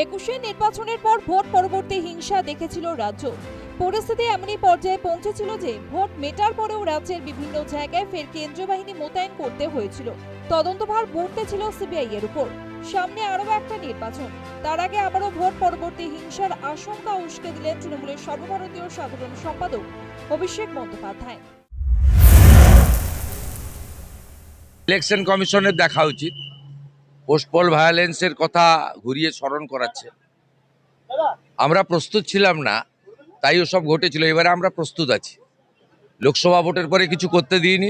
21 নির্বাচনের পর ভোট পরবর্তী হিংসা দেখেছিল রাজ্য। পরিস্থিতি এমনই পর্যায়ে পৌঁছেছিল যে ভোট মেটার পরেও রাজ্যের বিভিন্ন জায়গায় ফের কেন্দ্রীয় বাহিনী মোতায়েন করতে হয়েছিল। তদন্তভার বর্তেছিল সিবিআই এর উপর। সামনে আরও একটা নির্বাচন, তার আগে আবারও ভোট পরবর্তী হিংসার আশঙ্কা উস্কে দিলেন তৃণমূলের সর্বভারতীয় সাধারণ সম্পাদক অভিষেক বন্দ্যোপাধ্যায়। ইলেকশন কমিশনের দেখা উচিত, পোস্টপল ভায়োলেন্সের কথা ঘুরিয়ে স্মরণ করাচ্ছে। আমরা প্রস্তুত ছিলাম না, তাই ওসব ঘটেছিল। এবারে আমরা প্রস্তুত আছি। লোকসভা ভোটের পরে কিছু করতে দিইনি,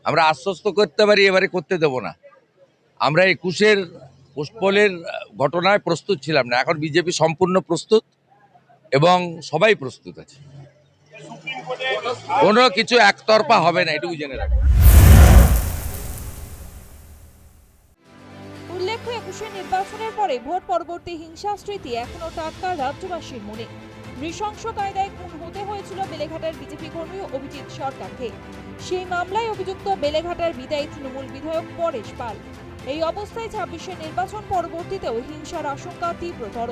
আমরা আশ্বস্ত করতে পারি এবারে করতে দেব না। আমরা 21-এর পোস্টপলের ঘটনায় প্রস্তুত ছিলাম না, এখন বিজেপি সম্পূর্ণ প্রস্তুত এবং সবাই প্রস্তুত আছে। কোনো কিছু একতরফা হবে না, এটুকু জেনে রাখুন। উল্লেখ্য, 21 নির্বাচনের পরে ভোট পরবর্তী হিংসা স্মৃতি এখনো টাটকা রাজ্যবাসীর মনে। নৃশংস কায়দায় খুন হতে হয়েছিল বেলেঘাটার বিজেপি কর্মী অভিজিৎ সরকারকে। সেই মামলায় অভিযুক্ত বেলেঘাটার বিদায়ী তৃণমূল বিধায়ক পরেশ পাল। এই অবস্থায় 26-এর নির্বাচন পরবর্তীতেও হিংসার আশঙ্কা তীব্রতর।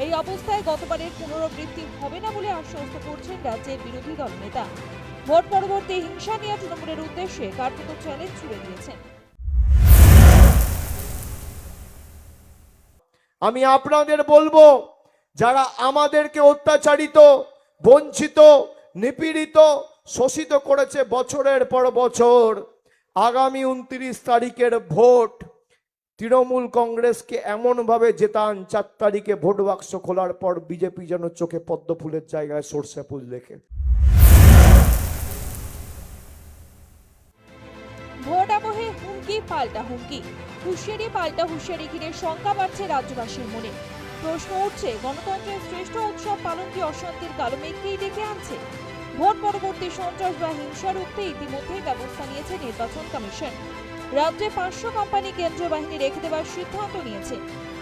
এই অবস্থায় গতবারের পুনরাবৃত্তি হবে না বলে আশ্বস্ত করছেন রাজ্যের বিরোধী দল নেতা। ভোট পরবর্তী হিংসা নিয়ে তৃণমূলের উদ্দেশ্যে কার্যত চ্যালেঞ্জ ছুড়ে দিয়েছেন। আমি আপনাদের বলবো, যারা আমাদেরকে অত্যাচারিত, বঞ্চিত, নিপীড়িত, শোষিত করেছে বছরের পর বছর, আগামী 29 তারিখের ভোট তৃণমূল কংগ্রেসকে এমনভাবে জেতান 4 তারিখে ভোট বাক্স খোলার পর বিজেপি যেন চোখে পদ্ম ফুলের জায়গায় সর্ষে ফুল দেখে। ভোট আবহে হুমকি পাল্টা হুমকি, হুঁশিয়ারি পাল্টা হুঁশিয়ারি ঘিরে শঙ্কা বাড়ছে রাজ্যবাসীর মনে। প্রশ্ন উঠছে, গণতন্ত্রের শ্রেষ্ঠ উৎসব পালন কি অশান্তির কালো মেঘকেই ডেকে আনছে? ভোট পরবর্তী সন্ত্রাস বা হিংসা রুখতে ইতিমধ্যেই ব্যবস্থা নিয়েছে নির্বাচন কমিশন। রাজ্যে 500 কোম্পানি কেন্দ্রীয় বাহিনী রেখে দেওয়ার সিদ্ধান্ত নিয়েছে।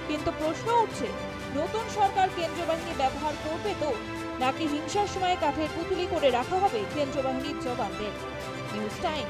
কিন্তু প্রশ্ন উঠছে, নতুন সরকার কেন্দ্রীয় বাহিনী ব্যবহার করবে তো, নাকি হিংসার সময় কাঠের পুতুলি করে রাখা হবে কেন্দ্রীয় বাহিনীর জওয়ানদের? News time.